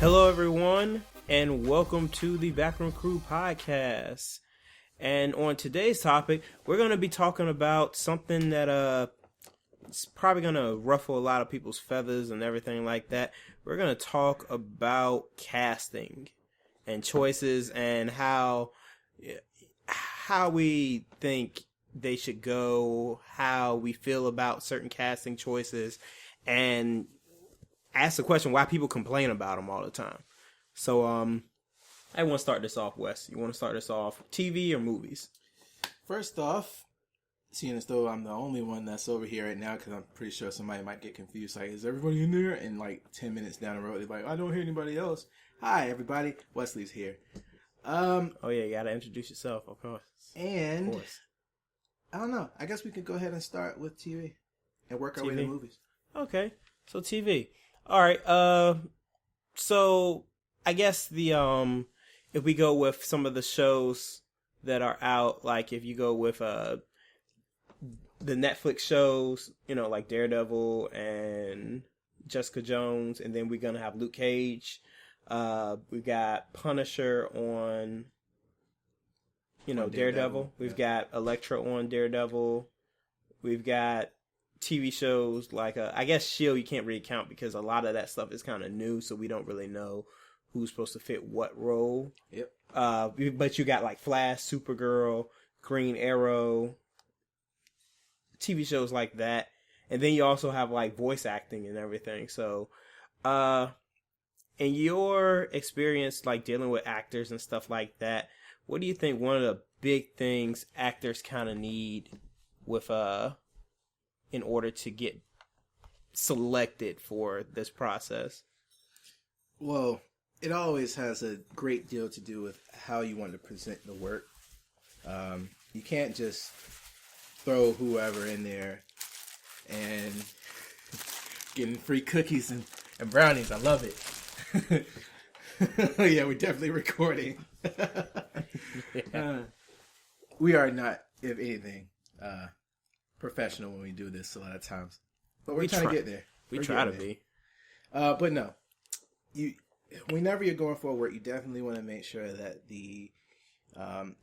Hello, everyone, and welcome to the Backroom Crew podcast. And on today's topic, we're going to be talking about something that it's probably going to ruffle a lot of people's feathers and everything like that. We're going to talk about casting and choices and how we think they should go, how we feel about certain casting choices, and ask the question why people complain about them all the time. So, I want to start this off, Wes. You want to start this off, TV or movies? First off, seeing as though I'm the only one that's over here right now, because I'm pretty sure somebody might get confused. Like, is everybody in there? And like 10 minutes down the road, they're like, I don't hear anybody else. Hi, everybody. Wesley's here. Oh yeah, you gotta introduce yourself, of course. And of course. I don't know. I guess we could go ahead and start with TV and work our way to movies. Okay, so TV. All right. So I guess if we go with some of the shows that are out, like if you go with the Netflix shows, like Daredevil and Jessica Jones, and then we're gonna have Luke Cage. We got Punisher on, Daredevil. We've got Elektra on Daredevil. We've got TV shows like I guess S.H.I.E.L.D. you can't really count because a lot of that stuff is kind of new, so we don't really know who's supposed to fit what role. Yep. But you got like Flash, Supergirl, Green Arrow, TV shows like that, and then you also have like voice acting and everything. So, in your experience, like dealing with actors and stuff like that, what do you think one of the big things actors kind of need with in order to get selected for this process? Well, it always has a great deal to do with how you want to present the work. You can't just throw whoever in there and getting free cookies and brownies. I love it. Yeah, we're definitely recording. We are not, if anything, professional when we do this a lot of times, but we're trying to get there. We try to be, but no, whenever you're going for work, you definitely want to make sure that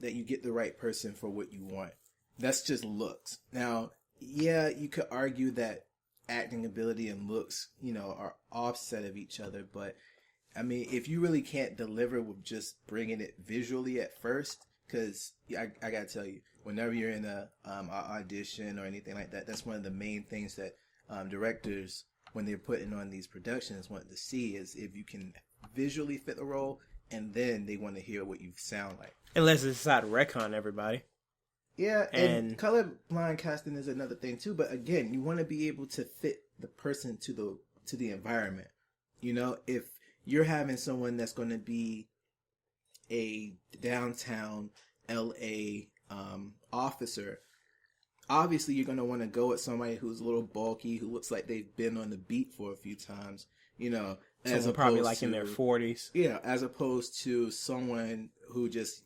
that you get the right person for what you want. That's just looks. Now, yeah, you could argue that acting ability and looks, are offset of each other, but I mean, if you really can't deliver with just bringing it visually at first, because I gotta tell you, whenever you're in a audition or anything like that, that's one of the main things that directors, when they're putting on these productions, want to see is if you can visually fit the role, and then they want to hear what you sound like. Unless it's decided to retcon everybody. Yeah, and colorblind casting is another thing too. But again, you want to be able to fit the person to the environment. If you're having someone that's going to be a downtown LA officer, obviously you're going to want to go with somebody who's a little bulky, who looks like they've been on the beat for a few times, as someone probably like in their 40s. Yeah, as opposed to someone who just,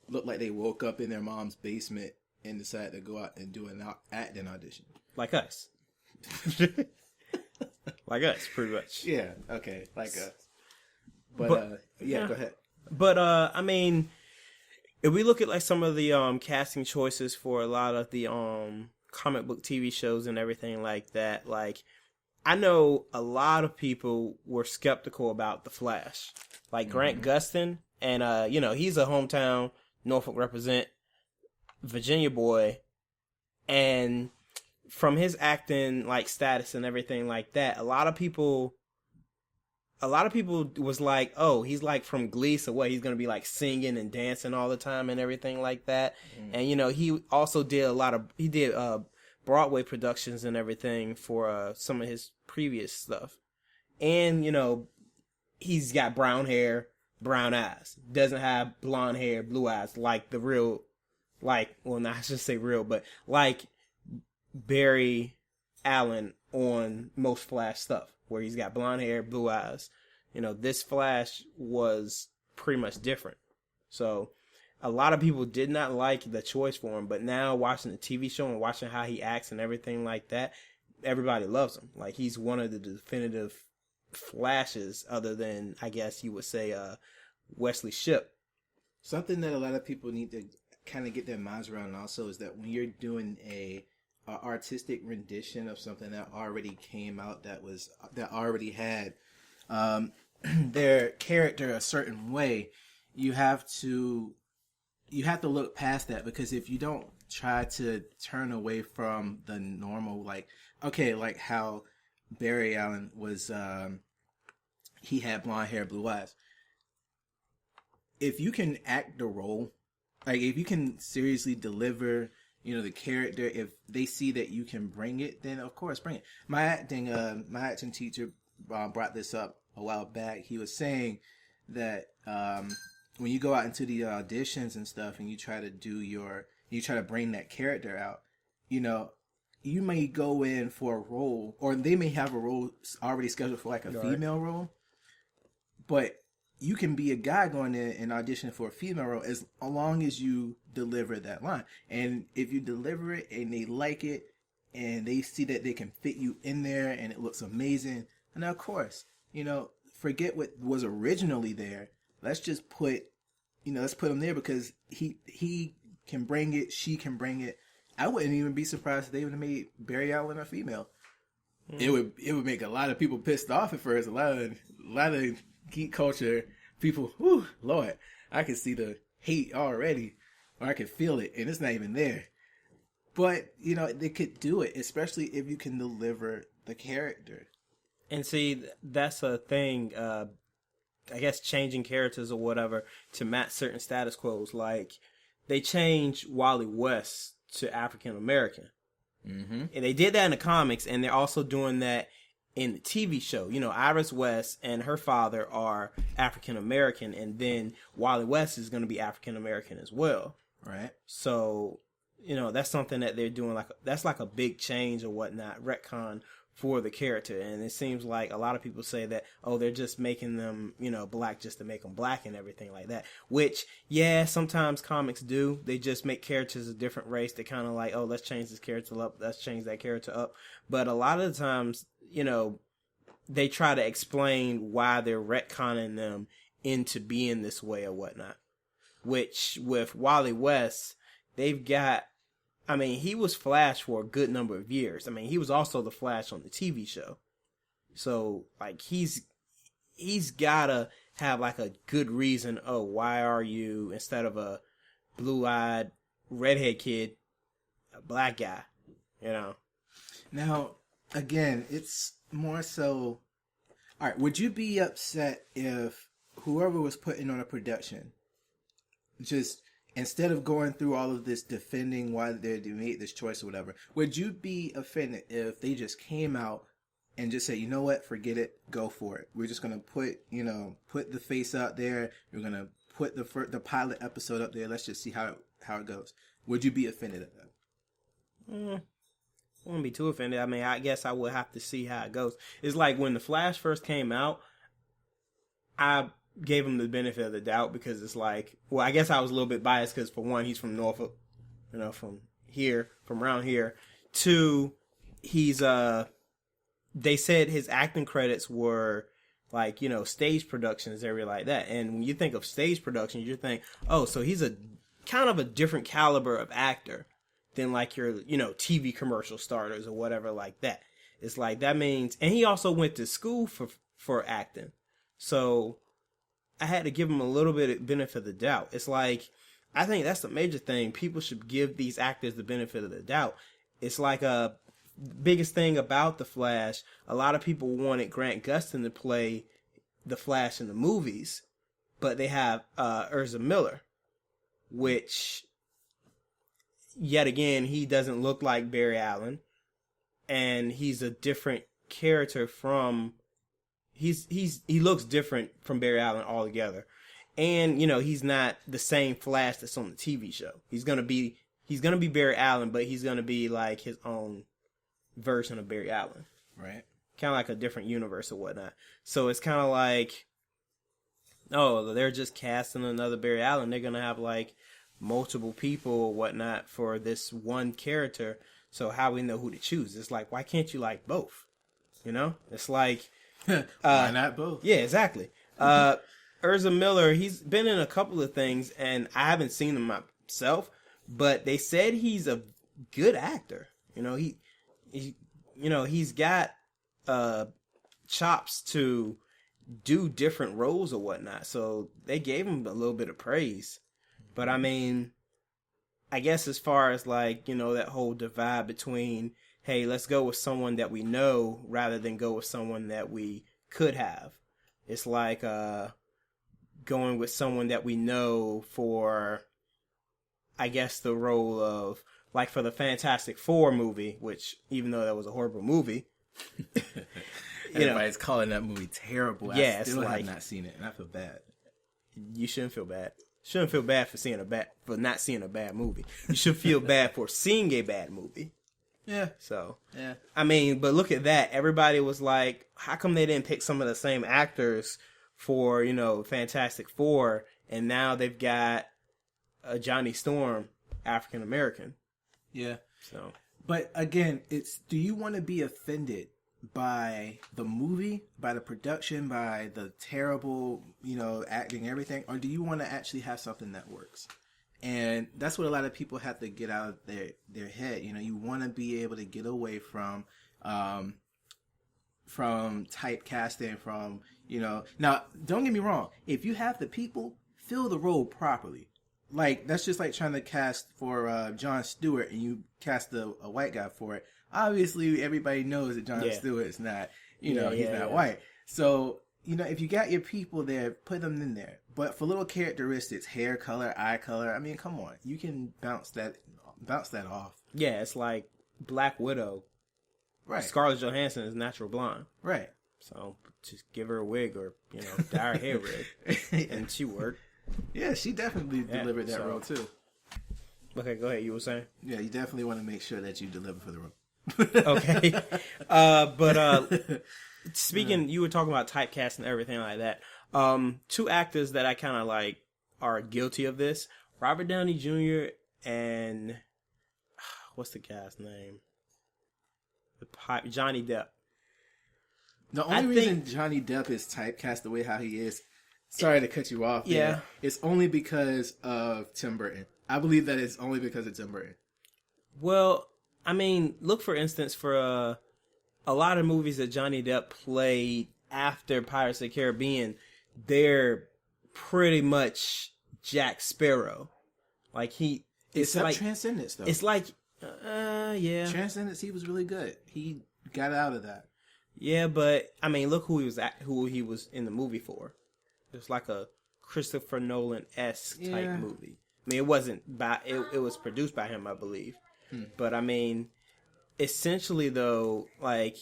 looked like they woke up in their mom's basement and decided to go out and do an acting audition. Like us. Like us, pretty much. Yeah, okay, like us. But yeah, go ahead. But, I mean, if we look at like some of the casting choices for a lot of the comic book TV shows and everything like that, like, I know a lot of people were skeptical about The Flash. Like Grant Gustin, and, he's a hometown Norfolk represent Virginia boy, and from his acting, like, status and everything like that, a lot of people was like, oh, he's like from Glee, so what, he's going to be like singing and dancing all the time and everything like that. And, he also did Broadway productions and everything for some of his previous stuff. And, he's got brown hair, brown eyes. Doesn't have blonde hair, blue eyes like the real, I should say real, but like Barry Allen on most Flash stuff, where he's got blonde hair, blue eyes. This Flash was pretty much different. So a lot of people did not like the choice for him, but now watching the TV show and watching how he acts and everything like that, everybody loves him. Like, he's one of the definitive flashes other than, I guess you would say, Wesley Shipp. Something that a lot of people need to kind of get their minds around also is that when you're doing a artistic rendition of something that already came out, that already had their character a certain way, you have to look past that, because if you don't try to turn away from the normal, like how Barry Allen was, he had blonde hair, blue eyes. If you can act the role, like if you can seriously deliver, the character, if they see that you can bring it, then of course bring it. My acting teacher brought this up a while back. He was saying that when you go out into the auditions and stuff, and you try to bring that character out, you may go in for a role, or they may have a role already scheduled for like a female role, but you can be a guy going in and auditioning for a female role as long as you deliver that line. And if you deliver it and they like it and they see that they can fit you in there and it looks amazing, and of course, forget what was originally there. Let's just put them there because he can bring it, she can bring it. I wouldn't even be surprised if they would have made Barry Allen a female. Mm. It would make a lot of people pissed off at first. A lot of geek culture people, whew, Lord, I can see the hate already, or I can feel it, and it's not even there. But they could do it, especially if you can deliver the character. And see, that's a thing. I guess changing characters or whatever to match certain status quos. Like they changed Wally West to African American, and they did that in the comics, and they're also doing that in the TV show. Iris West and her father are African American, and then Wally West is going to be African American as well. Right. So, that's something that they're doing. That's like a big change or whatnot, retcon for the character. And it seems like a lot of people say that, oh, they're just making them, black just to make them black and everything like that. Which, yeah, sometimes comics do. They just make characters a different race. They kind of like, oh, let's change this character up. Let's change that character up. But a lot of the times, they try to explain why they're retconning them into being this way or whatnot. Which, with Wally West, they've got, he was Flash for a good number of years. He was also the Flash on the TV show. So, like, he's gotta have, like, a good reason, oh, why are you, instead of a blue-eyed redhead kid, a black guy, Now, again, it's more so, all right, would you be upset if whoever was putting on a production just, instead of going through all of this defending why they made this choice or whatever, would you be offended if they just came out and just said, you know what, forget it, go for it. We're just going to put the face out there. We're going to put the pilot episode up there. Let's just see how it goes. Would you be offended at that? I wouldn't be too offended. I guess I would have to see how it goes. It's like when The Flash first came out, I gave him the benefit of the doubt because it's like, well, I guess I was a little bit biased because, for one, he's from Norfolk, from around here. Two, he's, they said his acting credits were like, stage productions, everything like that. And when you think of stage productions, you think, oh, so he's a kind of a different caliber of actor than like your, TV commercial starters or whatever like that. It's like, that means, and he also went to school for acting. So I had to give him a little bit of benefit of the doubt. It's like, I think that's the major thing. People should give these actors the benefit of the doubt. It's like biggest thing about The Flash, a lot of people wanted Grant Gustin to play the Flash in the movies, but they have Ezra Miller, which, yet again, he doesn't look like Barry Allen, and he's a different character from, he looks different from Barry Allen altogether. And, he's not the same Flash that's on the TV show. He's gonna be Barry Allen, but he's gonna be like his own version of Barry Allen. Right. Kind of like a different universe or whatnot. So it's kind of like, oh, they're just casting another Barry Allen. They're gonna have like multiple people or whatnot for this one character. So how we know who to choose? It's like, why can't you like both? It's like, Why not both? Yeah, exactly. Urza Miller, he's been in a couple of things, and I haven't seen him myself, but they said he's a good actor. You know, he's got chops to do different roles or whatnot. So they gave him a little bit of praise. But I mean, I guess as far as like, you know, that whole divide between, hey, let's go with someone that we know rather than go with someone that we could have. It's like going with someone that we know for, I guess, the role of, like for the Fantastic Four movie, which even though that was a horrible movie, everybody's calling that movie terrible. Yeah, I still have not seen it, and I feel bad. You shouldn't feel bad. Shouldn't feel bad for not seeing a bad movie. You should feel bad for seeing a bad movie. Yeah. So, yeah. I mean, but look at that. Everybody was like, how come they didn't pick some of the same actors for, you know, Fantastic Four, and now they've got Johnny Storm, African American. Yeah. So, but again, it's, do you want to be offended by the movie, by the production, by the terrible, you know, acting, everything, or do you want to actually have something that works? And that's what a lot of people have to get out of their head. You know, you want to be able to get away from typecasting, from, you know. Now, don't get me wrong. If you have the people, fill the role properly. Like, that's just like trying to cast for Jon Stewart and you cast a white guy for it. Obviously, everybody knows that Jon Stewart is not, he's not white. So, you know, if you got your people there, put them in there. But for little characteristics, hair color, eye color, I mean, come on. You can bounce that off. Yeah, it's like Black Widow. Right. Scarlett Johansson is natural blonde. Right. So, just give her a wig or, you know, dye her hair red. And she worked. Yeah, she definitely delivered that role, too. Okay, go ahead. You were saying? Yeah, you definitely want to make sure that you deliver for the role. Okay. But speaking, you were talking about typecast and everything like that. Two actors that I kind of like are guilty of this. Robert Downey Jr. and what's the guy's name? Johnny Depp. The only reason Johnny Depp is typecast the way how he is, sorry to cut you off. Yeah. It's only because of Tim Burton. I believe that it's only because of Tim Burton. Well, I mean, look for instance for a lot of movies that Johnny Depp played after Pirates of the Caribbean, they're pretty much Jack Sparrow. Like it's like Transcendence though. It's like, yeah. Transcendence, he was really good. He got out of that. Yeah, but I mean, look who he was in the movie for. It was like a Christopher Nolan-esque type movie. I mean, it wasn't by it was produced by him, I believe. But I mean, essentially though, like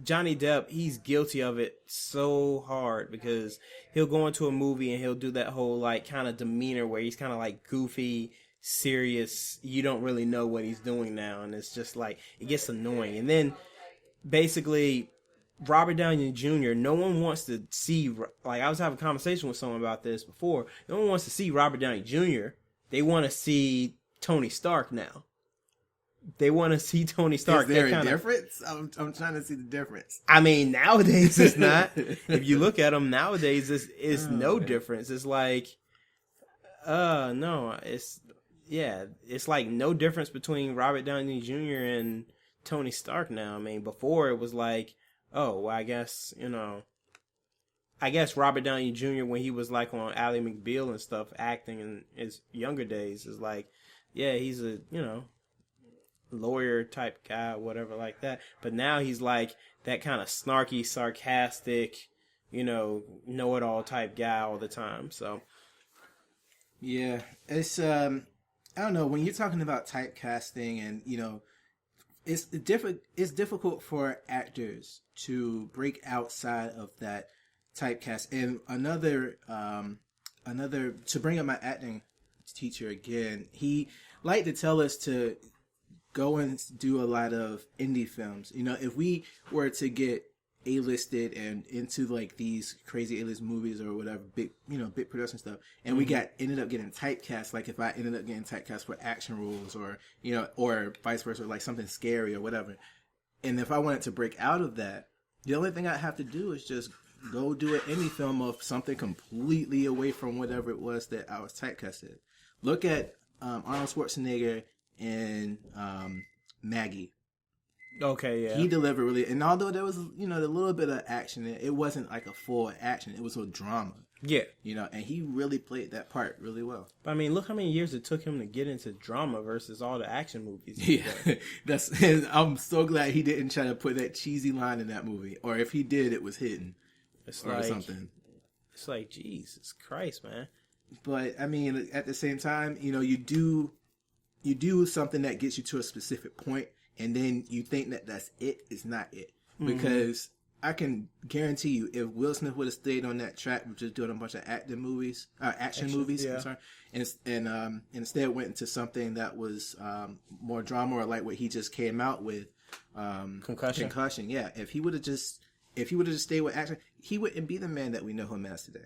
Johnny Depp, he's guilty of it so hard because he'll go into a movie and he'll do that whole like kind of demeanor where he's kind of like goofy, serious. You don't really know what he's doing now, and it's just like it gets annoying. And then basically Robert Downey Jr., no one wants to see, like I was having a conversation with someone about this before, no one wants to see Robert Downey Jr. They want to see Tony Stark now. They want to see Tony Stark. Is there a difference? I'm trying to see the difference. I mean, nowadays it's not. If you look at them nowadays, it's no difference. It's like, no, it's like no difference between Robert Downey Jr. and Tony Stark now. I mean, before it was like, oh, well, I guess Robert Downey Jr. when he was like on Ally McBeal and stuff, acting in his younger days, is like, yeah, he's a, lawyer type guy, whatever like that. But now he's like that kind of snarky, sarcastic, know-it-all type guy all the time. So, yeah, it's I don't know, when you're talking about typecasting and it's difficult for actors to break outside of that typecast. And another to bring up my acting teacher again, he liked to tell us to go and do a lot of indie films. If we were to get A-listed and into like these crazy A-list movies or whatever, big production stuff, and we ended up getting typecast, like if I ended up getting typecast for action roles or vice versa, like something scary or whatever. And if I wanted to break out of that, The only thing I have to do is just go do an indie film of something completely away from whatever it was that I was typecasted. Look at Arnold Schwarzenegger and Maggie. Okay, yeah. He delivered really, and although there was, a little bit of action, it wasn't like a full action. It was a drama. Yeah. And he really played that part really well. But I mean, look how many years it took him to get into drama versus all the action movies. Yeah, I'm so glad he didn't try to put that cheesy line in that movie, or if he did, it was hidden, or something. It's like, Jesus Christ, man. But I mean, at the same time, you do something that gets you to a specific point, and then you think that that's it. It's not it, because I can guarantee you, if Will Smith would have stayed on that track of just doing a bunch of action movies, Yeah. I'm sorry, and instead went into something that was more drama, or like what he just came out with, Concussion. Yeah, if he would have just stayed with action, he wouldn't be the man that we know him as today.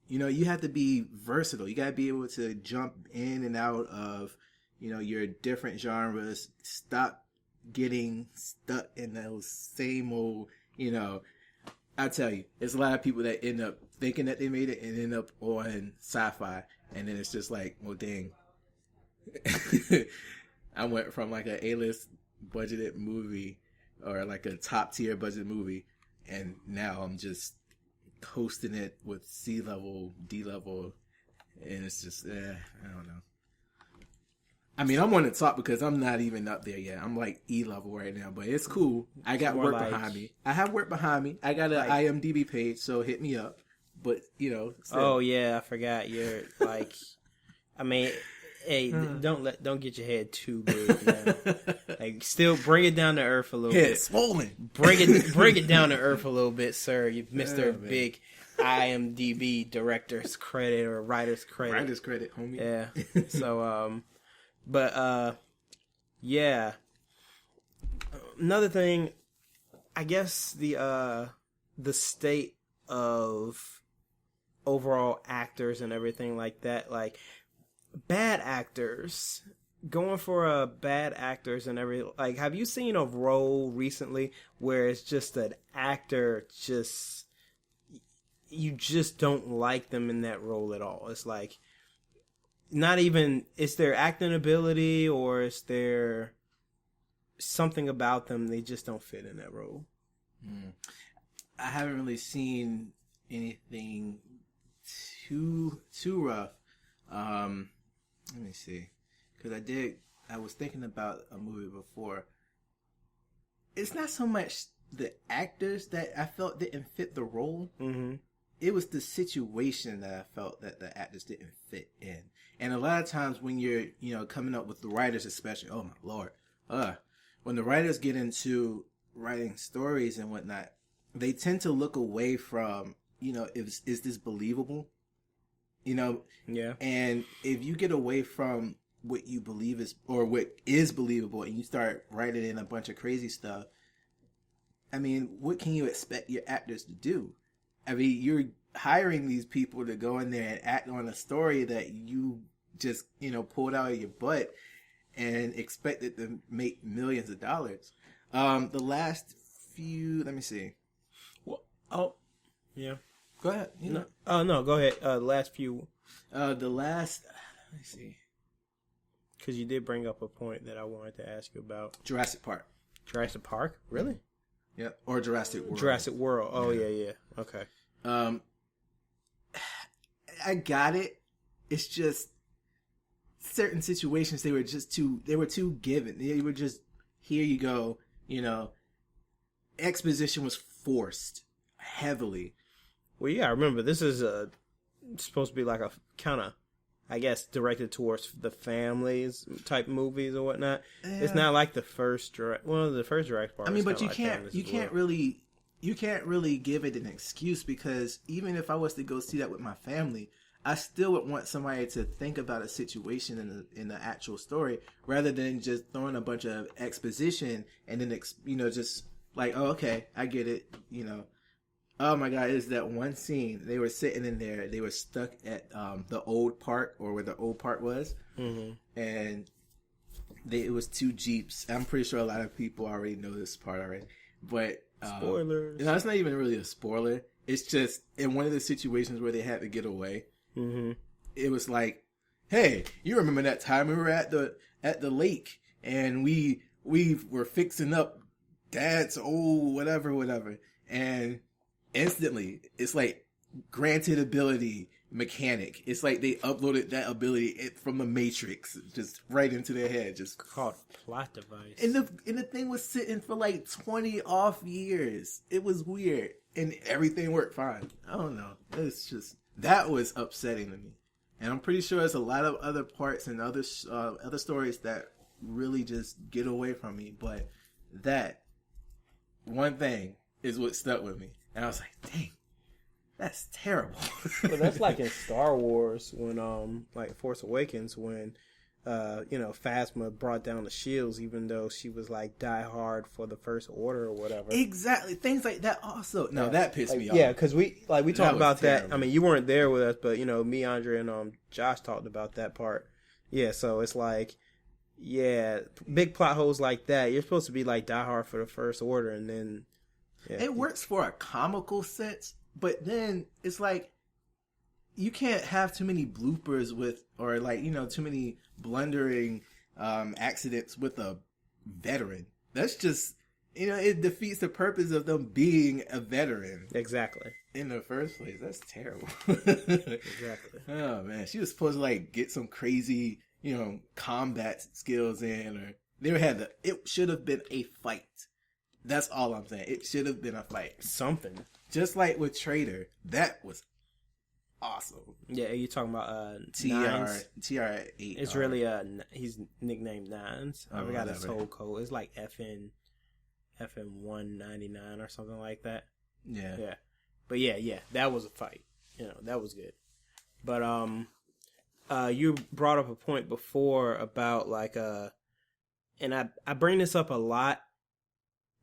You have to be versatile. You got to be able to jump in and out of, your different genres. Stop getting stuck in those same old, I tell you, there's a lot of people that end up thinking that they made it and end up on sci-fi. And then it's just like, well, dang. I went from like a A-list budgeted movie, or like a top tier budget movie, and now I'm just coasting it with C-level, D-level, and it's just, I don't know. I mean, I'm on the top because I'm not even up there yet. I'm like E-level right now, but it's cool. I got work behind me. I have work behind me. I got an IMDb page, so hit me up. But, still. Oh, yeah, I forgot. You're like, I mean, hey, don't get your head too big, man. Like, still bring it down to earth a little bit. Head swollen. Bring it down to earth a little bit, sir. You Mr. Big IMDb director's credit or writer's credit. Writer's credit, homie. Yeah. So, yeah. Another thing, I guess the state of overall actors and everything like that, like bad actors, going for bad actors and everything. Like, have you seen a role recently where it's just an actor you just don't like them in that role at all? It's like, not even, it's their acting ability, or is there something about them they just don't fit in that role? I haven't really seen anything too rough. Let me see, because I was thinking about a movie before. It's not so much the actors that I felt didn't fit the role. Mm-hmm. It was the situation that I felt that the actors didn't fit in. And a lot of times when you're, coming up with the writers, especially, oh my Lord, when the writers get into writing stories and whatnot, they tend to look away from, is this believable? Yeah. And if you get away from what you believe is, or what is believable, and you start writing in a bunch of crazy stuff, I mean, what can you expect your actors to do? I mean, you're hiring these people to go in there and act on a story that you just, pulled out of your butt and expected to make millions of dollars. The last few, let me see. Well, yeah. Go ahead. No, go ahead. Last few. Let me see. Because you did bring up a point that I wanted to ask you about. Jurassic Park. Jurassic Park? Really? Yeah. Or Jurassic World. Jurassic World. Oh, yeah. Okay. I got it. It's just certain situations they were too given. They were just, here you go, exposition was forced heavily. Well, yeah, I remember this is supposed to be like a kind of, I guess, directed towards the families type movies or whatnot. It's not like the first Jurassic Park. I mean, but you can't really give it an excuse, because even if I was to go see that with my family, I still would want somebody to think about a situation in the actual story, rather than just throwing a bunch of exposition and then just like, oh, okay, I get it. Oh my God, is that one scene they were sitting in there, they were stuck at the old park, or where the old park was, and it was two Jeeps. I'm pretty sure a lot of people already know this part already, but Spoilers. No, it's not even really a spoiler. It's just in one of the situations where they had to get away. Mm-hmm. It was like, hey, you remember that time we were at the lake and we were fixing up Dad's old whatever, and instantly it's like granted ability mechanic. It's like they uploaded that ability from the Matrix just right into their head, just called plot device. And the thing was sitting for like 20 off years. It was weird, and everything worked fine. I don't know. It's just that was upsetting to me, and I'm pretty sure there's a lot of other parts and other stories that really just get away from me. But that one thing is what stuck with me, and I was like, dang. That's terrible. Well, that's like in Star Wars when, like Force Awakens, when, Phasma brought down the shields, even though she was like die hard for the First Order or whatever. Exactly, things like that. Also, no, that pissed me off. Yeah, because we talked about that. I mean, you weren't there with us, but me, Andre, and Josh talked about that part. Yeah, so it's like, yeah, big plot holes like that. You're supposed to be like die hard for the First Order, and then it works for a comical sense. But then it's like you can't have too many bloopers or too many blundering accidents with a veteran. That's just, it defeats the purpose of them being a veteran. Exactly. In the first place. That's terrible. Exactly. Oh man, she was supposed to get some crazy, combat skills in, or it should have been a fight. That's all I'm saying. It should have been a fight. Something. Just like with Trader, that was awesome. Yeah, you're talking about TR8. It's really he's nicknamed Nines. I forgot his whole code. It's like FN 199 or something like that. Yeah. Yeah. But yeah, that was a fight. That was good. But you brought up a point before about and I bring this up a lot.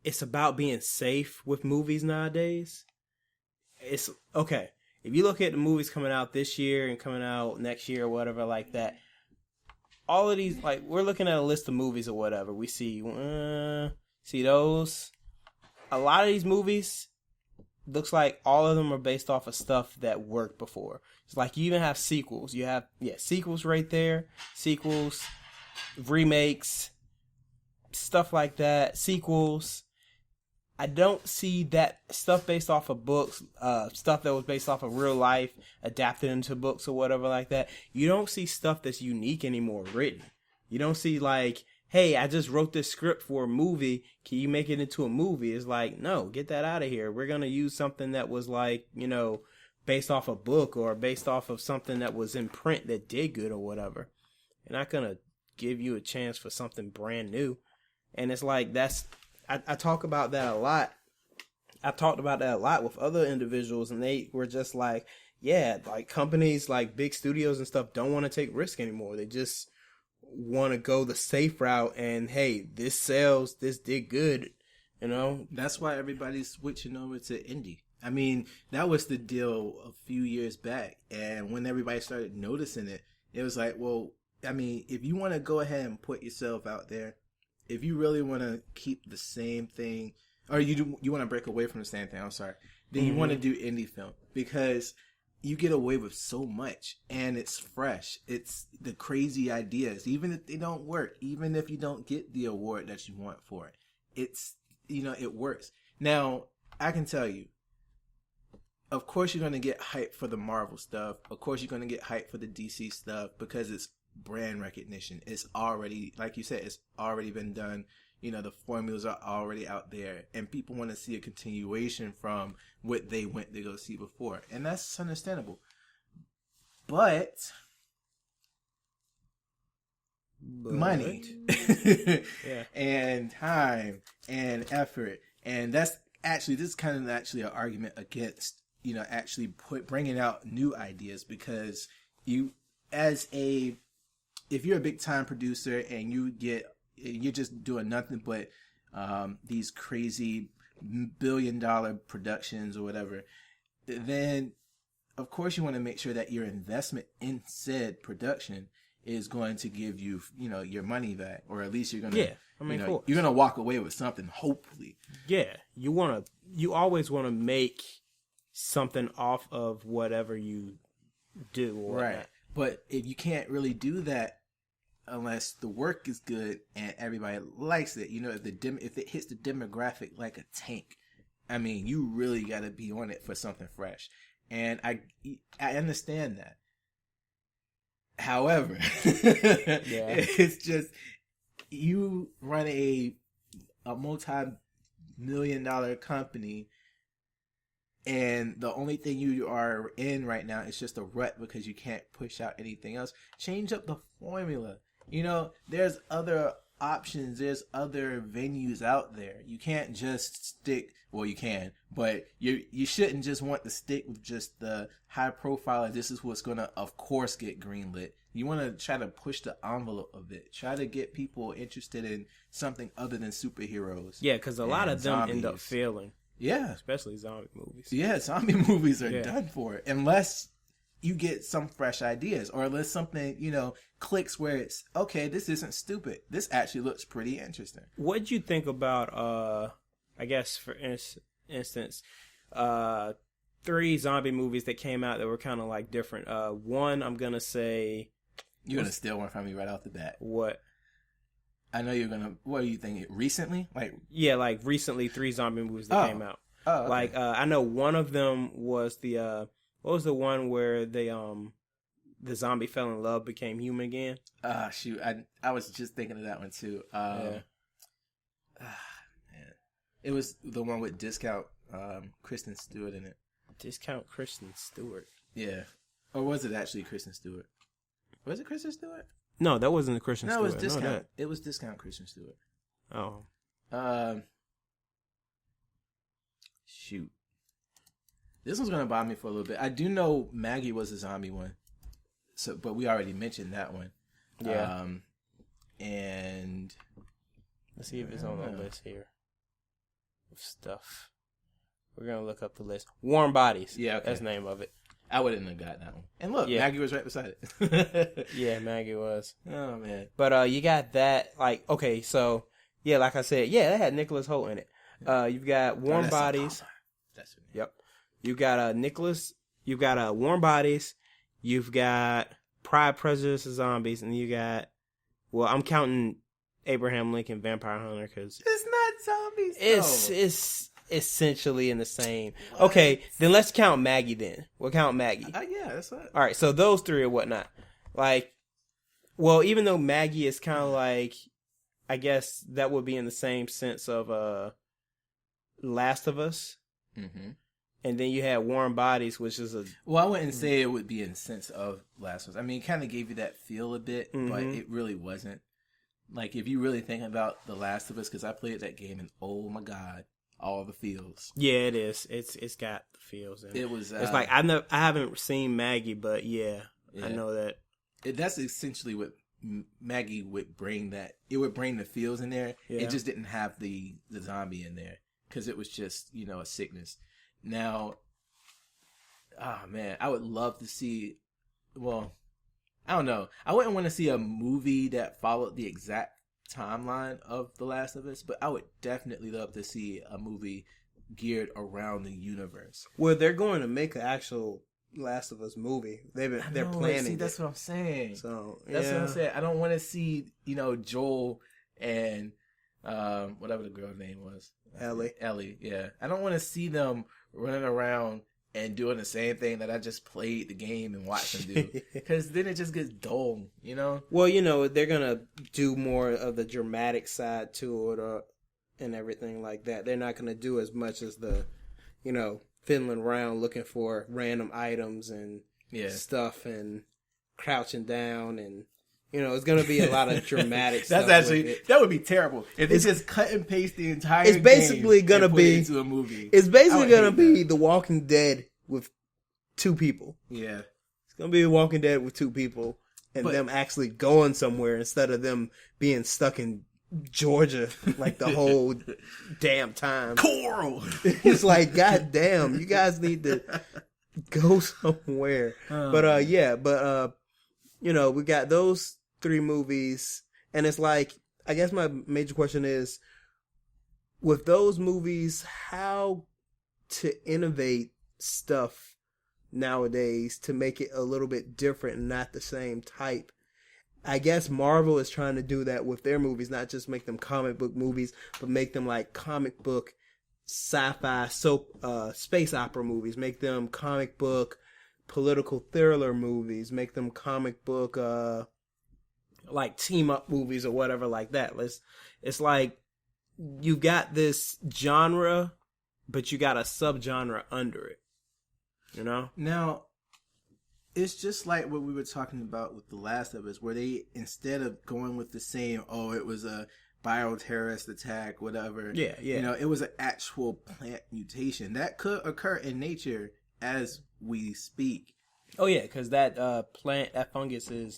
It's about being safe with movies nowadays. It's okay. If you look at the movies coming out this year and coming out next year or whatever like that, all of these, we're looking at a list of movies or whatever. We see those. A lot of these movies, looks like all of them are based off of stuff that worked before. It's like you even have sequels. You have, sequels right there. Sequels, remakes, stuff like that. Sequels. I don't see that stuff based off of books, stuff that was based off of real life, adapted into books or whatever like that. You don't see stuff that's unique anymore written. You don't see hey, I just wrote this script for a movie. Can you make it into a movie? It's like, no, get that out of here. We're going to use something that was based off a book or based off of something that was in print that did good or whatever. They're not going to give you a chance for something brand new. And it's like, I talk about that a lot. I talked about that a lot with other individuals, and they were just like, companies like big studios and stuff don't want to take risk anymore. They just want to go the safe route, and hey, this sells, this did good, That's why everybody's switching over to indie. I mean, that was the deal a few years back, and when everybody started noticing it, it was like, well, I mean, if you want to go ahead and put yourself out there, if you really want to keep the same thing, or you want to break away from the same thing, then you want to do indie film, because you get away with so much, and it's fresh. It's the crazy ideas, even if they don't work, even if you don't get the award that you want for it. It's, it works. Now, I can tell you, of course you're going to get hyped for the Marvel stuff. Of course you're going to get hyped for the DC stuff, because it's brand recognition. It's already, like you said, it's already been done. The formulas are already out there, and people want to see a continuation from what they went to go see before, and that's understandable. But money and time and effort, and that's actually, this is kind of actually an argument against actually bringing out new ideas, because if you're a big time producer and you're just doing nothing but these crazy billion-dollar productions or whatever, then of course you want to make sure that your investment in said production is going to give you, your money back, or at least you're going to I mean, you're gonna walk away with something, hopefully. Yeah, you always want to make something off of whatever you do, or right? whatnot. But if you can't really do that unless the work is good and everybody likes it, if it hits the demographic like a tank, I mean, you really got to be on it for something fresh. And I understand that. However, it's just, you run a multi-million-dollar company, and the only thing you are in right now is just a rut because you can't push out anything else. Change up the formula. There's other options. There's other venues out there. You can't just stick. Well, you can, but you shouldn't just want to stick with just the high profile. This is what's gonna, of course, get greenlit. You want to try to push the envelope of it. Try to get people interested in something other than superheroes. Yeah, because a lot of them zombies. end up failing. Yeah, especially zombie movies. Yeah, zombie movies are done for, unless you get some fresh ideas, or unless something clicks where it's okay. This isn't stupid. This actually looks pretty interesting. What'd you think about? I guess for instance, 3 zombie movies that came out that were kind of like different. One, I'm gonna say, you're gonna steal one from me right off the bat. What? I know you're gonna. What are you thinking? Recently, like recently, 3 zombie movies that came out. Oh, okay. I know one of them was the what was the one where the zombie fell in love, became human again? Shoot, I was just thinking of that one too. Man. It was the one with Discount Kristen Stewart in it. Discount Kristen Stewart. Yeah, or was it actually Kristen Stewart? Was it Kristen Stewart? No, that wasn't the Kristen Stewart. No, it was Discount. It was Discount Kristen Stewart. Oh. Shoot. This one's gonna bother me for a little bit. I do know Maggie was a zombie one, but we already mentioned that one. Yeah. And let's see if it's on the list here of stuff. We're gonna look up the list. Warm Bodies. Yeah, okay. That's the name of it. I wouldn't have got that one. And look, Maggie was right beside it. Yeah, Maggie was. Oh man. But you got that, okay, so yeah, like I said, that had Nicholas Hoult in it. You've got Warm Bodies. That's it. Yep. You got Nicholas. You've got Warm Bodies. You've got Pride, Prejudice, and Zombies, and you got. Well, I'm counting Abraham Lincoln Vampire Hunter because it's not zombies. It's essentially in the same. What? Okay, then let's count Maggie. Then we'll count Maggie. Yeah, that's what. All right, so those 3 or whatnot. Even though Maggie is kind of like, I guess that would be in the same sense of Last of Us. Mm-hmm. And then you had Warm Bodies, which is a... Well, I wouldn't say it would be in the sense of Last of Us. I mean, it kind of gave you that feel a bit, but it really wasn't. Like, if you really think about The Last of Us, because I played that game, and oh my god, all the feels. Yeah, it is. It's got the feels. And it was... it's like, I haven't seen Maggie, but yeah, I know that. That's essentially what Maggie would bring that... It would bring the feels in there. Yeah. It just didn't have the zombie in there, because it was just, a sickness. Now, man, I would love to see, well, I don't know. I wouldn't want to see a movie that followed the exact timeline of The Last of Us, but I would definitely love to see a movie geared around the universe. Well, they're going to make an actual Last of Us movie. They're planning. See, that's what I'm saying. So that's what I'm saying. I don't want to see, Joel and whatever the girl's name was. Ellie, yeah. I don't want to see them running around and doing the same thing that I just played the game and watched them do. Because then it just gets dull, Well, they're going to do more of the dramatic side to it and everything like that. They're not going to do as much as the, fiddling around looking for random items and stuff and crouching down and... it's going to be a lot of dramatic stuff. That's actually, that would be terrible. If it's just cut and paste the entire game. It's basically going to be into a movie. It's basically going to be The Walking Dead with 2 people. Yeah. It's going to be The Walking Dead with 2 people and them actually going somewhere instead of them being stuck in Georgia like the whole damn time. Coral! It's like, God damn, you guys need to go somewhere. We got those 3 movies, and it's like, I guess my major question is, with those movies, how to innovate stuff nowadays to make it a little bit different and not the same type. I guess Marvel is trying to do that with their movies, not just make them comic book movies, but make them like comic book sci-fi space opera movies, make them comic book political thriller movies, make them comic book like team up movies or whatever like that. It's like you got this genre, but you got a subgenre under it. You know? Now, it's just like what we were talking about with The Last of Us, where they, instead of going with the same, it was a bioterrorist attack, whatever. Yeah. You know, it was an actual plant mutation. That could occur in nature as we speak. Oh, yeah, because that that fungus is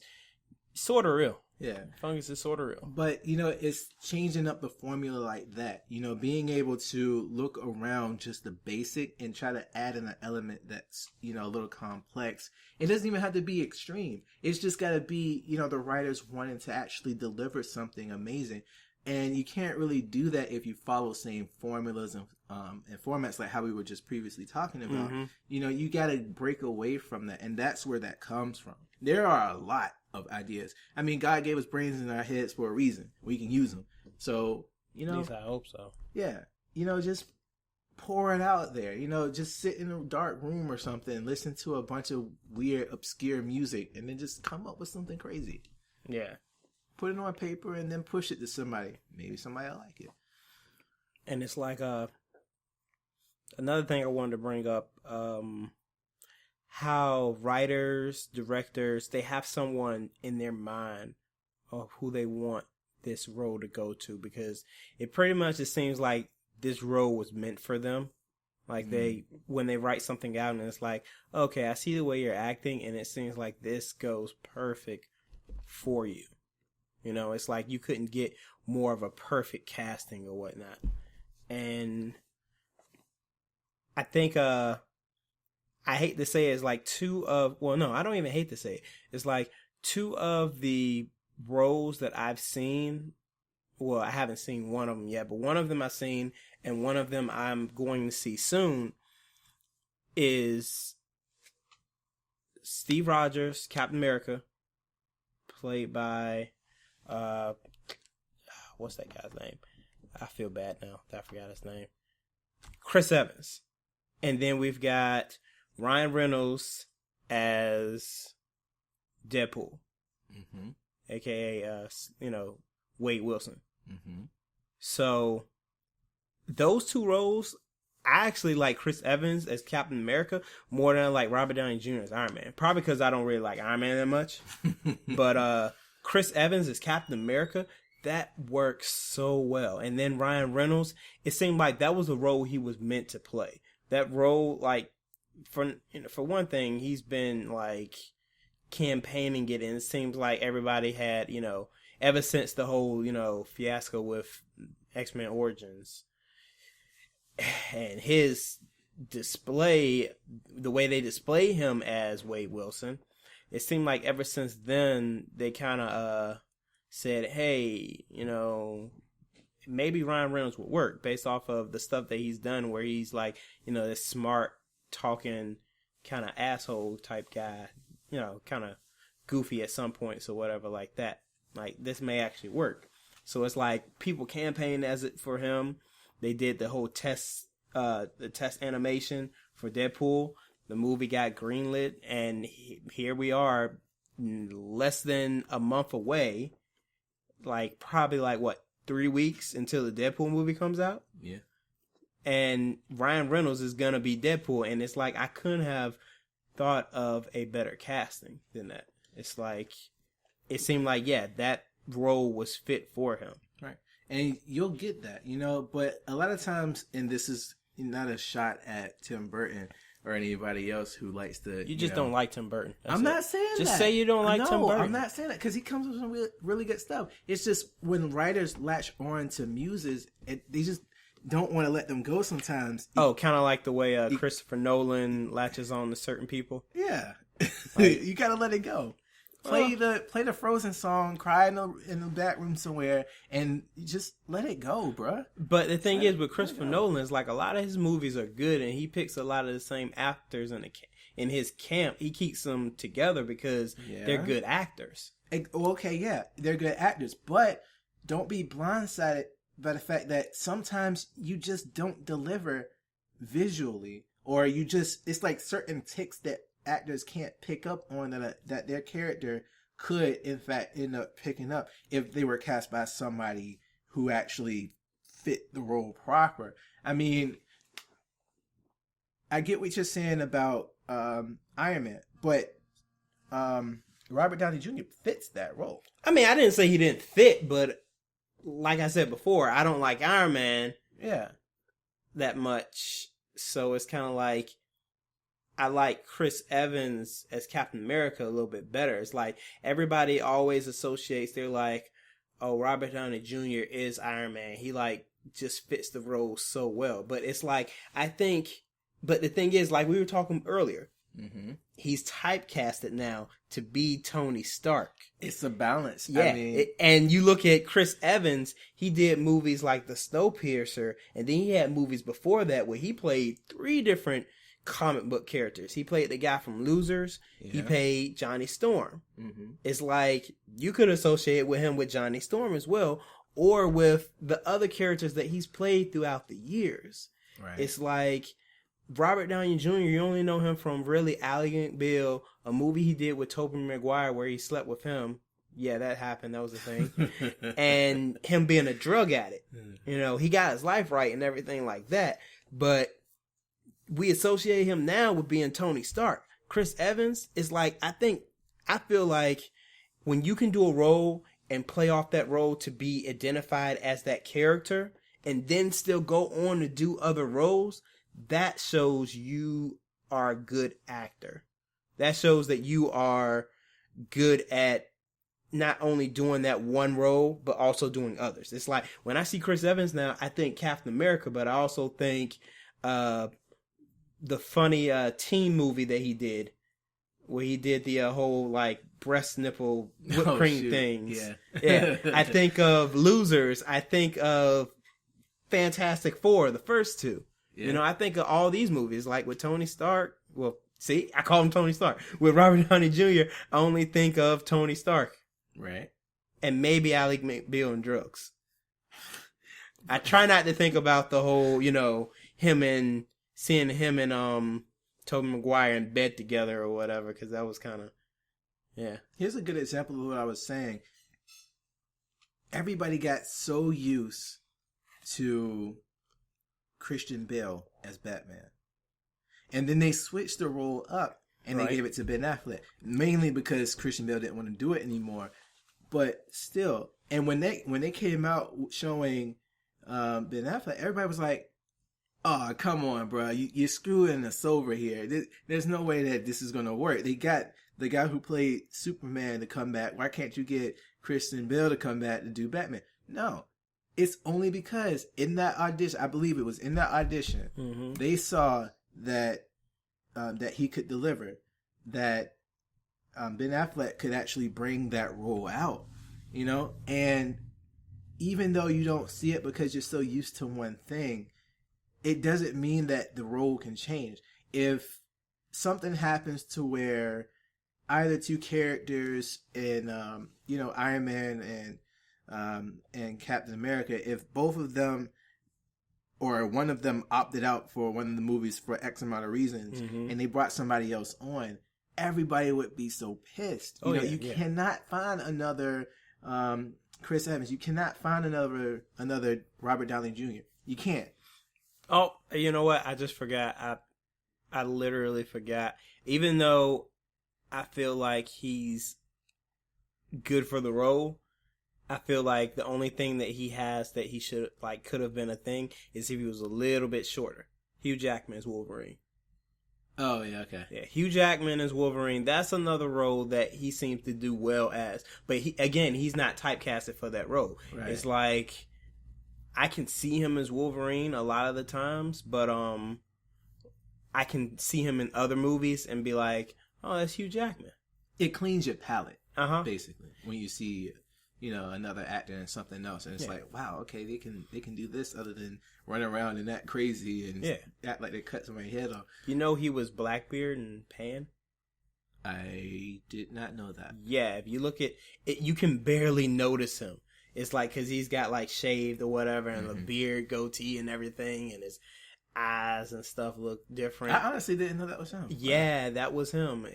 sort of real. Yeah. Fungus is sort of real. But, you know, it's changing up the formula like that. You know, being able to look around just the basic and try to add in an element that's, you know, a little complex. It doesn't even have to be extreme. It's just got to be, you know, the writers wanting to actually deliver something amazing. And you can't really do that if you follow same formulas and formats like how we were just previously talking about. Mm-hmm. You know, you got to break away from that. And that's where that comes from. There are a lot of ideas. I mean, God gave us brains in our heads for a reason. We can use them. So, you know. At least I hope so. Yeah. You know, just pour it out there. You know, just sit in a dark room or something, listen to a bunch of weird, obscure music, and then just come up with something crazy. Yeah. Put it on paper and then push it to somebody. Maybe somebody will like it. And it's like another thing I wanted to bring up, how writers, directors, they have someone in their mind of who they want this role to go to, because it pretty much just seems like this role was meant for them. Like when they write something out and it's like, okay, I see the way you're acting and it seems like this goes perfect for you. You know, it's like you couldn't get more of a perfect casting or whatnot. And I think, I hate to say it, it's like I don't even hate to say it. It's like two of the roles that I've seen. Well, I haven't seen one of them yet, but one of them I've seen and one of them I'm going to see soon is Steve Rogers, Captain America, played by, what's that guy's name? I feel bad now that I forgot his name. Chris Evans. And then we've got Ryan Reynolds as Deadpool, aka Wade Wilson. So those two roles, I actually like Chris Evans as Captain America more than I like Robert Downey Jr. as Iron Man. Probably because I don't really like Iron Man that much. But Chris Evans as Captain America, that works so well. And then Ryan Reynolds, it seemed like that was a role he was meant to play. That role, like, for one thing, he's been like campaigning it, and it seems like everybody had, ever since the whole, fiasco with X-Men Origins and his display, the way they display him as Wade Wilson, it seemed like ever since then they kind of said, hey, maybe Ryan Reynolds would work based off of the stuff that he's done, where he's like, this smart talking kind of asshole type guy, kind of goofy at some points or whatever like that. Like, this may actually work. So it's like people campaigned as it for him. They did the whole test animation for Deadpool. The movie got greenlit, and here we are, less than a month away. Like, probably 3 weeks until the Deadpool movie comes out? Yeah. And Ryan Reynolds is gonna be Deadpool, and it's like I couldn't have thought of a better casting than that. It's like, it seemed like, that role was fit for him. Right. And you'll get that, but a lot of times, and this is not a shot at Tim Burton or anybody else who likes to... You just don't like Tim Burton. I'm not saying that. Just say you don't like Tim Burton. I'm not saying that, because he comes with some really, really good stuff. It's just when writers latch on to muses, they just don't want to let them go sometimes. Oh, kind of like the way Christopher Nolan latches on to certain people? Yeah. You gotta let it go. Play the Frozen song, cry in the back room somewhere, and just let it go, bruh. But the thing is, with Christopher Nolan, is like a lot of his movies are good, and he picks a lot of the same actors in his camp. He keeps them together because they're good actors. Okay, yeah, they're good actors, but don't be blindsided by the fact that sometimes you just don't deliver visually, or it's like certain ticks that actors can't pick up on that their character could in fact end up picking up if they were cast by somebody who actually fit the role proper. I mean, I get what you're saying about Iron Man, but Robert Downey Jr. fits that role. I mean, I didn't say he didn't fit, but like I said before, I don't like Iron Man that much. So it's kind of like, I like Chris Evans as Captain America a little bit better. It's like everybody always associates, they're like, oh, Robert Downey Jr. is Iron Man. He like just fits the role so well. But it's like, but the thing is, like we were talking earlier, he's typecasted now to be Tony Stark. It's a balance. Yeah. I mean, and you look at Chris Evans, he did movies like The Snowpiercer, and then he had movies before that where he played 3 different comic book characters. He played the guy from Losers. He played Johnny Storm. It's like you could associate with him with Johnny Storm as well, or with the other characters that he's played throughout the years. Right. It's like Robert Downey Jr., you only know him from really Ally McBeal, a movie he did with Tobey Maguire where he slept with him. Yeah, that happened. That was a thing. And him being a drug addict. You know, he got his life right and everything like that. But we associate him now with being Tony Stark. Chris Evans is like, I feel like when you can do a role and play off that role to be identified as that character and then still go on to do other roles, that shows you are a good actor. That shows that you are good at not only doing that one role, but also doing others. It's like when I see Chris Evans now, I think Captain America, but I also think the funny teen movie that he did, where he did the whole like breast nipple whipped cream things. Yeah. I think of Losers. I think of Fantastic Four, the first 2. Yeah. You know, I think of all these movies, like with Tony Stark. Well, see, I call him Tony Stark. With Robert Downey Jr., I only think of Tony Stark. Right. And maybe Ally McBeal and drugs. I try not to think about the whole, you know, seeing him and Tobey Maguire in bed together or whatever, because that was kind of, yeah. Here's a good example of what I was saying. Everybody got so used to Christian Bale as Batman. And then they switched the role up and they gave it to Ben Affleck. Mainly because Christian Bale didn't want to do it anymore. But still, and when they came out showing Ben Affleck, everybody was like, oh, come on, bro. You're screwing us over here. There's no way that this is going to work. They got the guy who played Superman to come back. Why can't you get Christian Bale to come back to do Batman? No. It's only because in that audition, I believe it was in that audition, they saw that that he could deliver, that Ben Affleck could actually bring that role out, you know? And even though you don't see it because you're so used to one thing, it doesn't mean that the role can change. If something happens to where either 2 characters in, you know, Iron Man and Captain America, if both of them or one of them opted out for one of the movies for X amount of reasons, and they brought somebody else on, everybody would be so pissed. You cannot find another Chris Evans. You cannot find another Robert Downey Jr. You can't. Oh, you know what? I just forgot. I literally forgot. Even though I feel like he's good for the role, I feel like the only thing that he has that he should could have been a thing is if he was a little bit shorter. Hugh Jackman is Wolverine. Oh yeah, okay. Yeah, Hugh Jackman is Wolverine. That's another role that he seems to do well as. But he's not typecasted for that role. Right. It's like I can see him as Wolverine a lot of the times, but I can see him in other movies and be like, oh, that's Hugh Jackman. It cleans your palate. basically. When you see, another actor in something else, and it's like, wow, okay, they can do this other than run around and act crazy and act like they cut somebody's head off. You know he was Blackbeard in Pan? I did not know that. Yeah, if you look at it, you can barely notice him. It's like because he's got like shaved or whatever, and the beard, goatee, and everything, and his eyes and stuff look different. I honestly didn't know that was him. Yeah, that was him.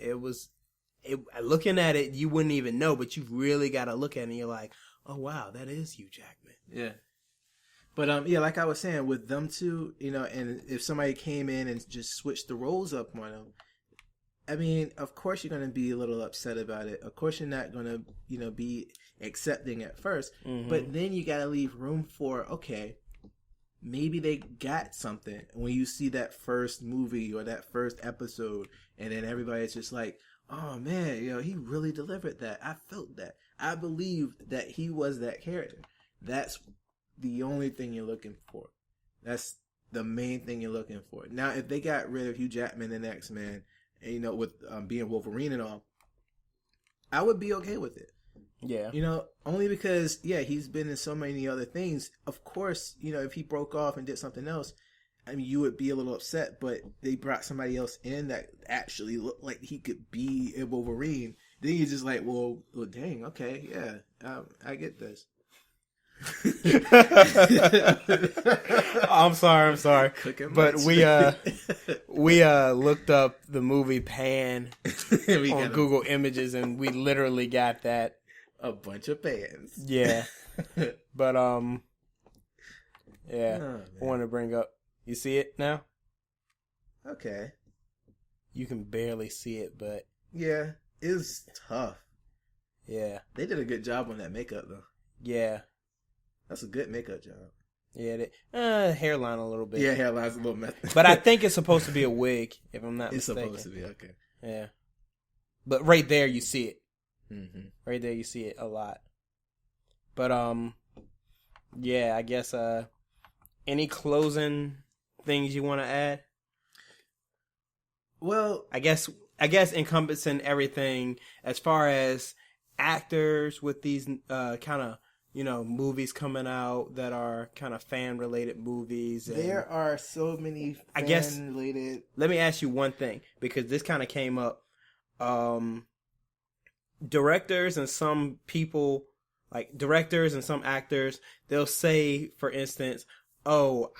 Looking at it, you wouldn't even know, but you really got to look at it, and you're like, oh wow, that is Hugh Jackman. Yeah. But like I was saying, with them two, and if somebody came in and just switched the roles up on them, I mean, of course you're going to be a little upset about it. Of course you're not going to, be accepting at first. Mm-hmm. But then you got to leave room for, okay, maybe they got something. When you see that first movie or that first episode, and then everybody's just like, oh man, he really delivered that. I felt that. I believed that he was that character. That's the only thing you're looking for. That's the main thing you're looking for. Now, if they got rid of Hugh Jackman in X-Men, and, with being Wolverine and all, I would be okay with it. Yeah. Only because, he's been in so many other things. Of course, if he broke off and did something else, I mean, you would be a little upset, but they brought somebody else in that actually looked like he could be a Wolverine. Then you're just like, well dang, okay, yeah, I get this. I'm sorry. But we looked up the movie Pan on Google Images, and we literally got that. A bunch of pans. Yeah. But I want to bring up. You see it now? Okay. You can barely see it, but yeah, it's tough. Yeah. They did a good job on that makeup though. Yeah. That's a good makeup job. Yeah, hairline a little bit. Yeah, hairline's a little messy. But I think it's supposed to be a wig, if I'm not mistaken. It's supposed to be, okay. Yeah. But right there, you see it. Mm-hmm. Right there, you see it a lot. But, yeah, I guess, any closing things you want to add? Well, I guess encompassing everything as far as actors with these, kind of, movies coming out that are kind of fan-related movies. And there are so many fan-related... Let me ask you one thing, because this kind of came up. Directors and some people, like directors and some actors, they'll say, for instance, well,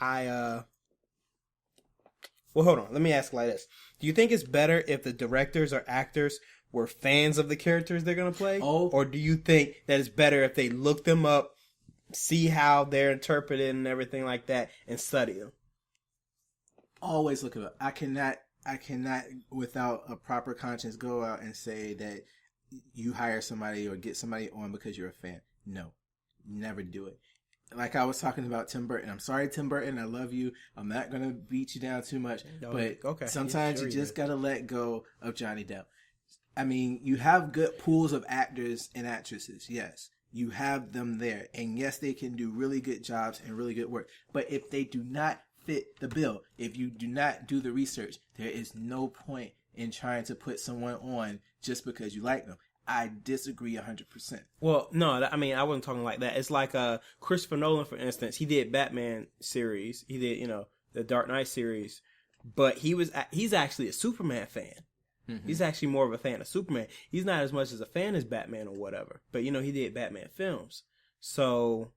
hold on. Let me ask like this. Do you think it's better if the directors or actors were fans of the characters they're going to play? Oh. Or do you think that it's better if they look them up, see how they're interpreted and everything like that, and study them? Always look it up. I cannot, without a proper conscience, go out and say that you hire somebody or get somebody on because you're a fan. No. Never do it. Like I was talking about Tim Burton. I'm sorry, Tim Burton. I love you. I'm not going to beat you down too much. No, but sometimes you just got to let go of Johnny Depp. I mean, you have good pools of actors and actresses. Yes, you have them there. And yes, they can do really good jobs and really good work. But if they do not fit the bill, if you do not do the research, there is no point in trying to put someone on just because you like them. I disagree 100%. Well, no, I mean, I wasn't talking like that. It's like Christopher Nolan, for instance. He did Batman series. He did, the Dark Knight series. But he's actually a Superman fan. Mm-hmm. He's actually more of a fan of Superman. He's not as much as a fan as Batman or whatever. But, he did Batman films. So,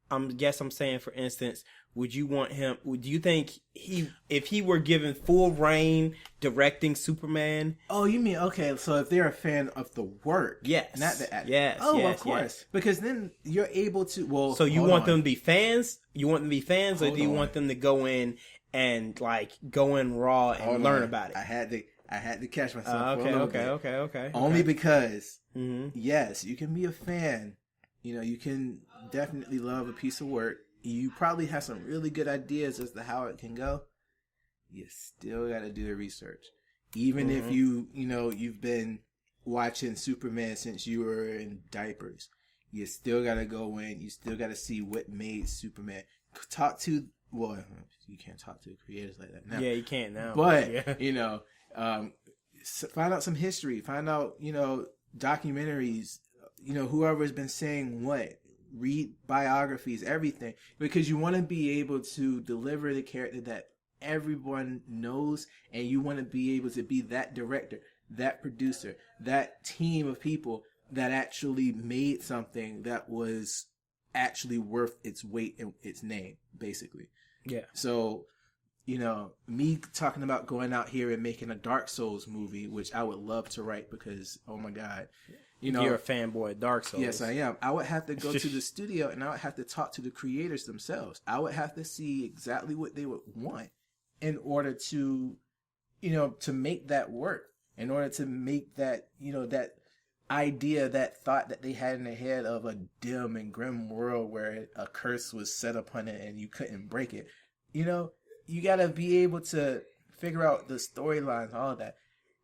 I'm saying, for instance, do you think if he were given full reign directing Superman? Oh, you mean, okay, so if they're a fan of the work. Yes. Not the actor. Yes. Oh, yes, of course. Yes. Because then you're able to, So you want them to be fans? You want them to be fans, or do you want them to go in and, go in raw and learn about it? I had to catch myself. Okay. Only because, yes, you can be a fan. You can definitely love a piece of work. You probably have some really good ideas as to how it can go. You still got to do the research. Even if you've been watching Superman since you were in diapers. You still got to go in. You still got to see what made Superman. You can't talk to creators like that now. Yeah, you can't now. But, find out some history. Find out, documentaries, whoever's been saying what, read biographies, everything, because you want to be able to deliver the character that everyone knows, and you want to be able to be that director, that producer, that team of people that actually made something that was actually worth its weight in its name, basically. Yeah. So, me talking about going out here and making a Dark Souls movie, which I would love to write because, oh my God. You're a fanboy of Dark Souls. Yes, I am. I would have to go to the studio and I would have to talk to the creators themselves. I would have to see exactly what they would want in order to, to make that work, in order to make that, that idea, that thought that they had in their head of a dim and grim world where a curse was set upon it and you couldn't break it. You got to be able to figure out the storylines, all of that.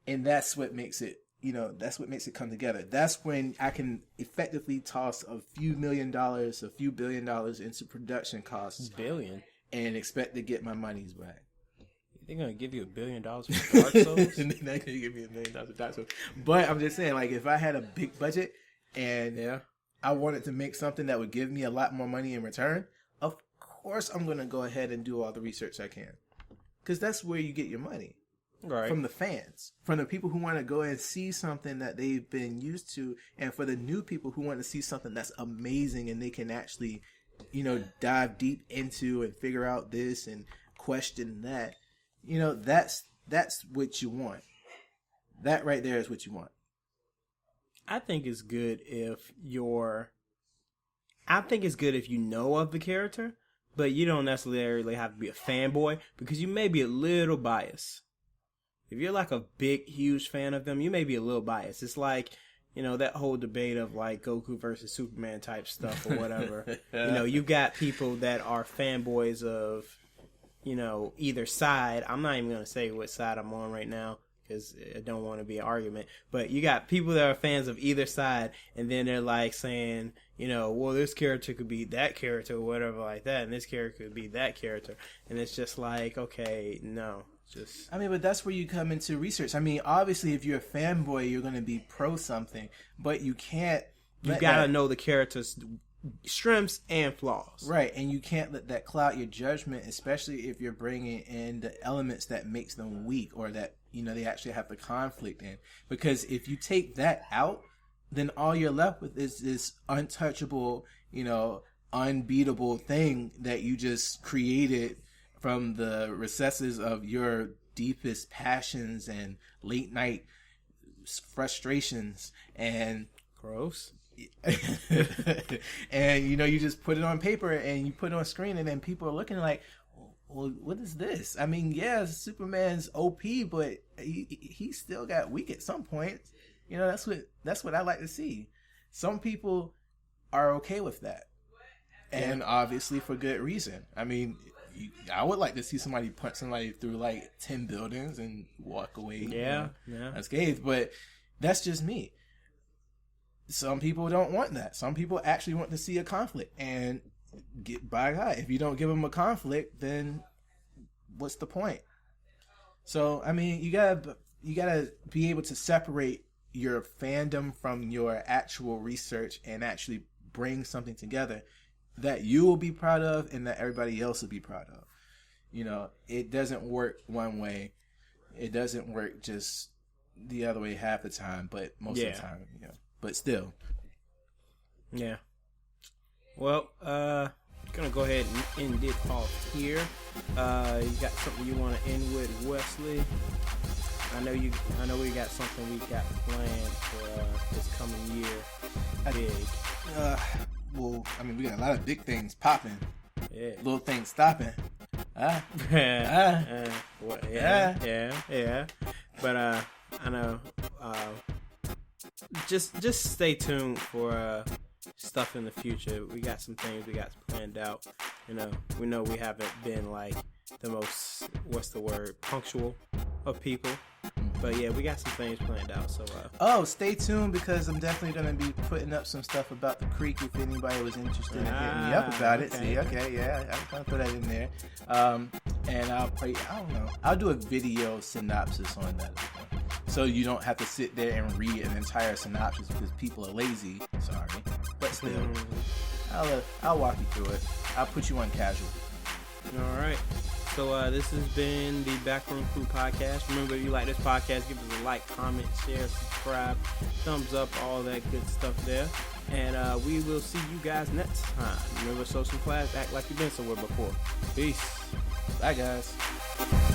And that's what makes it, that's what makes it come together. That's when I can effectively toss a few $1 million, a few $1 billion into production costs. Billion? And expect to get my monies back. They're going to give you $1 billion for Dark Souls? And they're going to give me $1 million for Dark Souls. But I'm just saying, like, if I had a big budget and I wanted to make something that would give me a lot more money in return, of course I'm going to go ahead and do all the research I can. Because that's where you get your money. Right. From the fans, from the people who want to go and see something that they've been used to, and for the new people who want to see something that's amazing and they can actually, dive deep into and figure out this and question that. That's what you want. That right there is what you want. I think it's good if you know of the character, but you don't necessarily have to be a fanboy because you may be a little biased. If you're like a big, huge fan of them, you may be a little biased. It's like, that whole debate of like Goku versus Superman type stuff or whatever. You got people that are fanboys of, either side. I'm not even going to say what side I'm on right now because I don't want to be an argument. But you got people that are fans of either side, and then they're like saying, well, this character could be that character or whatever like that, and this character could be that character. And it's just like, okay, no. But that's where you come into research. Obviously, if you're a fanboy, you're going to be pro something, but you can't. You gotta know the character's strengths and flaws, right? And you can't let that cloud your judgment, especially if you're bringing in the elements that makes them weak or that they actually have the conflict in. Because if you take that out, then all you're left with is this untouchable, unbeatable thing that you just created from the recesses of your deepest passions and late night frustrations and gross. And you just put it on paper and you put it on screen, and then people are looking like, well, what is this? Superman's OP, but he still got weak at some point. That's what I like to see. Some people are okay with that, and obviously for good reason. I would like to see somebody punch somebody through like 10 buildings and walk away. Yeah. Unscathed, but that's just me. Some people don't want that. Some people actually want to see a conflict, and by God, if you don't give them a conflict, then what's the point? So, you gotta be able to separate your fandom from your actual research and actually bring something together that you will be proud of and that everybody else will be proud of. It doesn't work one way. It doesn't work just the other way half the time, but most of the time, but still. Yeah. Well, gonna go ahead and end it off here. You got something you want to end with, Wesley? I know we got something we got planned for this coming year. Big. Well, we got a lot of big things popping. Yeah. Little things stopping. Yeah. But I know. Just stay tuned for stuff in the future. We got some things we got planned out. We know we haven't been like the most, punctual of people. But yeah, we got some things planned out. So stay tuned, because I'm definitely going to be putting up some stuff about the creek if anybody was interested in hitting me up about it. See, I'm going to put that in there. And I'll do a video synopsis on that as well. so you don't have to sit there and read an entire synopsis because people are lazy. Sorry, but still, I'll walk you through it. I'll put you on casual. All right. So this has been the Backroom Crew podcast. Remember, if you like this podcast, give us a like, comment, share, subscribe, thumbs up, all that good stuff there. And we will see you guys next time. Remember, social class, act like you've been somewhere before. Peace. Bye, guys.